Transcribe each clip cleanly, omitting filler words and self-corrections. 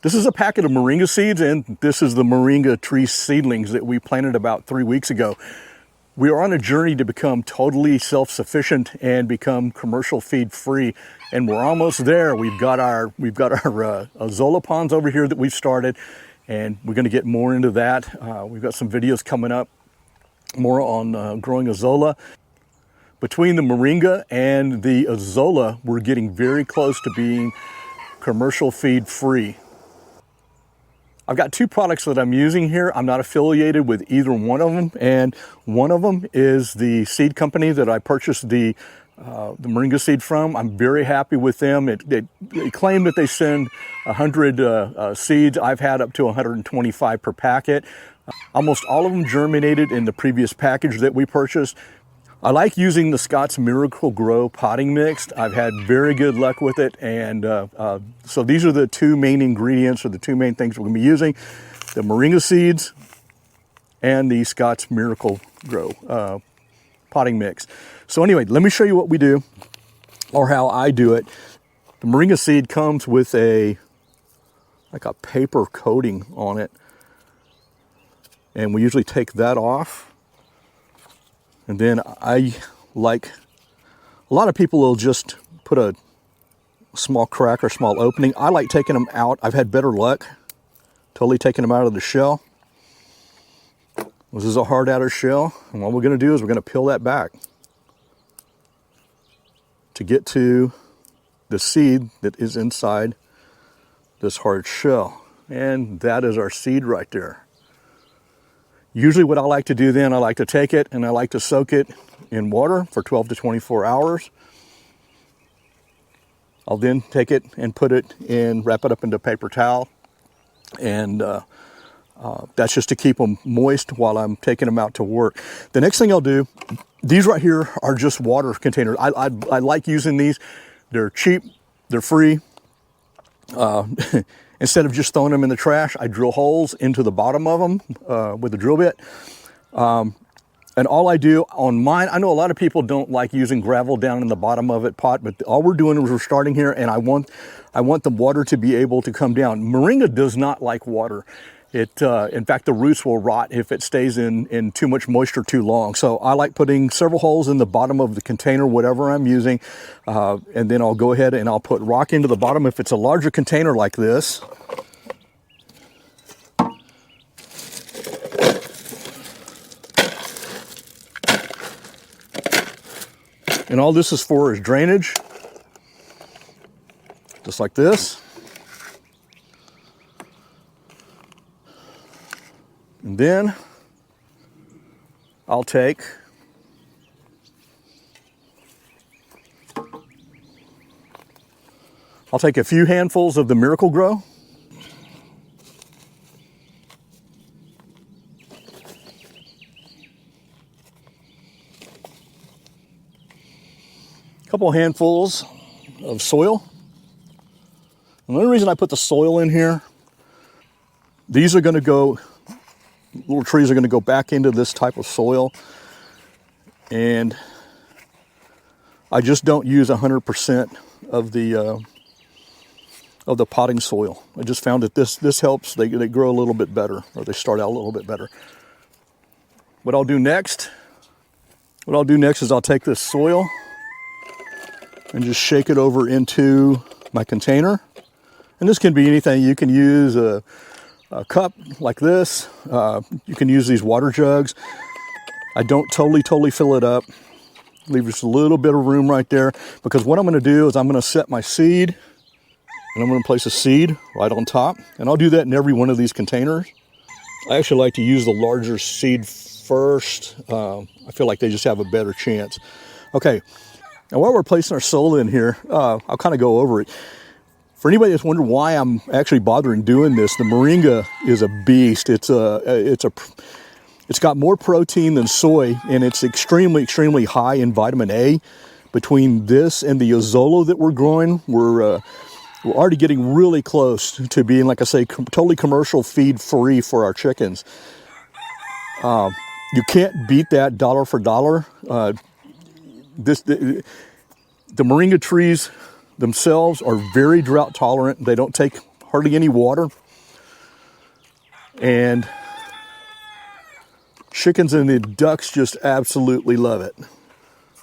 This is a packet of moringa seeds, and this is the moringa tree seedlings that we planted about 3 weeks ago. We are on a journey to become totally self-sufficient and become commercial feed free, and we're almost there. We've got our azolla ponds over here that we've started, and we're going to get more into that. We've got some videos coming up more on growing azolla. Between the moringa and the azolla, we're getting very close to being commercial feed free. I've got two products that I'm using here. I'm not affiliated with either one of them, and one of them is the seed company that I purchased the moringa seed from. I'm very happy with them. They claim that they send 100 seeds. I've had up to 125 per packet. Almost all of them germinated in the previous package that we purchased. I like using the Scott's Miracle Grow potting mix. I've had very good luck with it, and so these are the two main ingredients, or the two main things we're going to be using: the moringa seeds and the Scott's Miracle Grow potting mix. So anyway, let me show you what we do, or how I do it. The moringa seed comes with like a paper coating on it, and we usually take that off. And then a lot of people will just put a small crack or small opening. I like taking them out. I've had better luck totally taking them out of the shell. This is a hard outer shell, and what we're going to do is we're going to peel that back to get to the seed that is inside this hard shell. And that is our seed right there. Usually what I like to do then, I like to take it and I like to soak it in water for 12 to 24 hours. I'll then take it and put it in, wrap it up into a paper towel. And that's just to keep them moist while I'm taking them out to work. The next thing I'll do, these right here are just water containers. I like using these. They're cheap, they're free. Instead of just throwing them in the trash, I drill holes into the bottom of them with a drill bit. And all I do on mine, I know a lot of people don't like using gravel down in the bottom of it pot, but all we're doing is we're starting here, and I want the water to be able to come down. Moringa does not like water. In fact, the roots will rot if it stays in too much moisture too long. So I like putting several holes in the bottom of the container, whatever I'm using, and then I'll go ahead and I'll put rock into the bottom. If it's a larger container like this, and all this is for is drainage, just like this. And then I'll take a few handfuls of the Miracle Grow. A couple handfuls of soil. And the only reason I put the soil in here, these are going to go, little trees are going to go back into this type of soil, and I just don't use 100% of the potting soil. I just found that this helps. They grow a little bit better, or they start out a little bit better. What I'll do next is I'll take this soil and just shake it over into my container. And this can be anything. You can use a cup like this. You can use these water jugs. I don't totally fill it up. Leave just a little bit of room right there, because what I'm going to do is I'm going to set my seed, and I'm going to place a seed right on top. And I'll do that in every one of these containers. I actually like to use the larger seed first. I feel like they just have a better chance. Okay, now while we're placing our soil in here, I'll kind of go over it. For anybody that's wondering why I'm actually bothering doing this, the moringa is a beast. It's got more protein than soy, and it's extremely high in vitamin A. Between this and the azolla that we're growing, we're already getting really close to being, like I say, totally commercial feed free for our chickens. You can't beat that dollar for dollar. The moringa trees themselves are very drought tolerant. They don't take hardly any water. And chickens and the ducks just absolutely love it.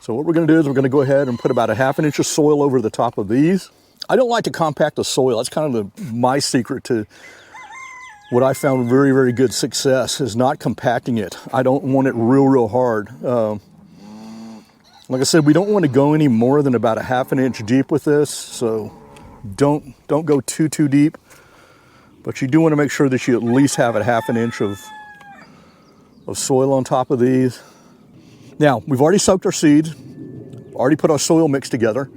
So what we're going to do is we're going to go ahead and put about a ½ inch of soil over the top of these. I don't like to compact the soil. That's kind of my secret to what I found very, very good success is not compacting it. I don't want it real hard. Like I said, we don't want to go any more than about a ½ inch deep with this. So don't go too deep. But you do want to make sure that you at least have a ½ inch of soil on top of these. Now, we've already soaked our seeds, already put our soil mix together.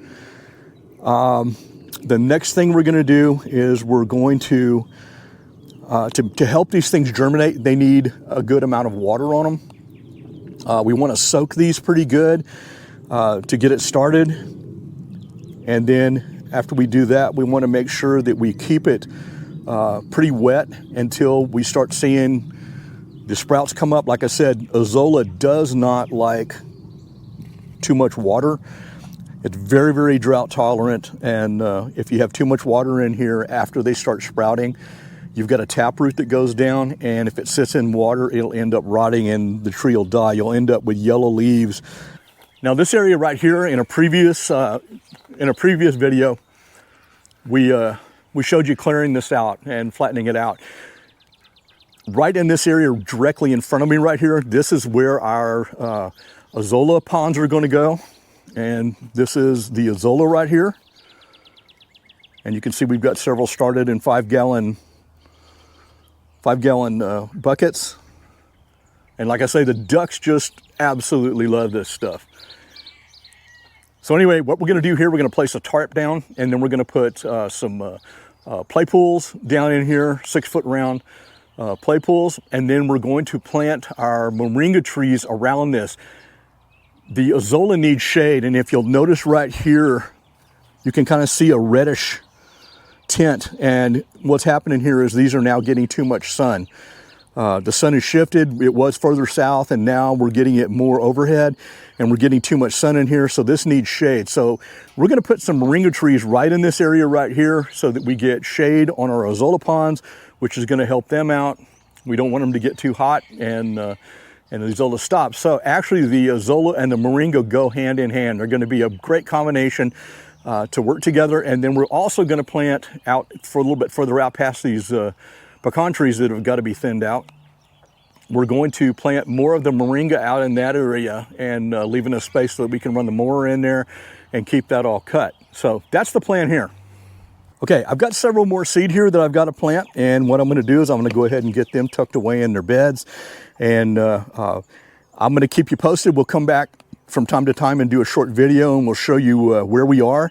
The next thing we're going to do is we're going to help these things germinate, they need a good amount of water on them. We want to soak these pretty good to get it started. And then after we do that, we want to make sure that we keep it pretty wet until we start seeing the sprouts come up. Like I said, azolla does not like too much water. It's very, very drought tolerant. And if you have too much water in here after they start sprouting, you've got a taproot that goes down. And if it sits in water, it'll end up rotting and the tree will die. You'll end up with yellow leaves. Now this area right here in a previous video, we showed you clearing this out and flattening it out. Right in this area directly in front of me right here, this is where our azolla ponds are going to go. And this is the azolla right here. And you can see we've got several started in 5-gallon buckets. And like I say, the ducks just absolutely love this stuff. So anyway, what we're going to do here, we're going to place a tarp down, and then we're going to put some play pools down in here, 6-foot round play pools, and then we're going to plant our moringa trees around this. The azolla needs shade, and if you'll notice right here, you can kind of see a reddish tint, and what's happening here is these are now getting too much sun. The sun has shifted. It was further south, and now we're getting it more overhead, and we're getting too much sun in here, so this needs shade. So we're going to put some moringa trees right in this area right here so that we get shade on our azolla ponds, which is going to help them out. We don't want them to get too hot and the azolla stops. So actually the azolla and the moringa go hand in hand. They're going to be a great combination to work together. And then we're also going to plant out for a little bit further out past these pecan trees that have got to be thinned out. We're going to plant more of the moringa out in that area and leave enough space so that we can run the mower in there and keep that all cut. So that's the plan here. Okay, I've got several more seed here that I've got to plant, and what I'm going to do is I'm going to go ahead and get them tucked away in their beds, and I'm going to keep you posted. We'll come back from time to time and do a short video, and we'll show you where we are,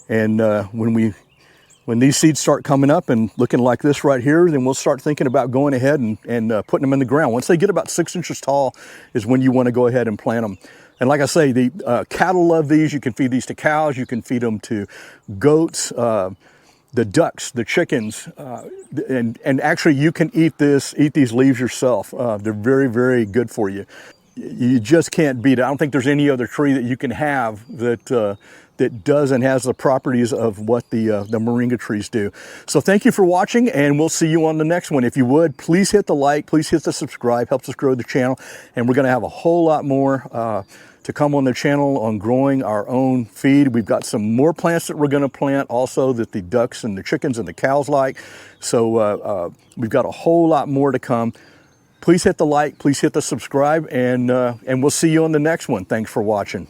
and when these seeds start coming up and looking like this right here, then we'll start thinking about going ahead and putting them in the ground. Once they get about 6 inches tall is when you want to go ahead and plant them. And like I say, the cattle love these. You can feed these to cows. You can feed them to goats, the ducks, the chickens, and actually you can eat these leaves yourself. They're very, very good for you. You just can't beat it. I don't think there's any other tree that you can have that does and has the properties of what the moringa trees do. So thank you for watching, and we'll see you on the next one. If you would, please hit the like, please hit the subscribe, helps us grow the channel, and we're going to have a whole lot more to come on the channel on growing our own feed. We've got some more plants that we're going to plant also that the ducks and the chickens and the cows like. So we've got a whole lot more to come. Please hit the like, please hit the subscribe, and we'll see you on the next one. Thanks for watching.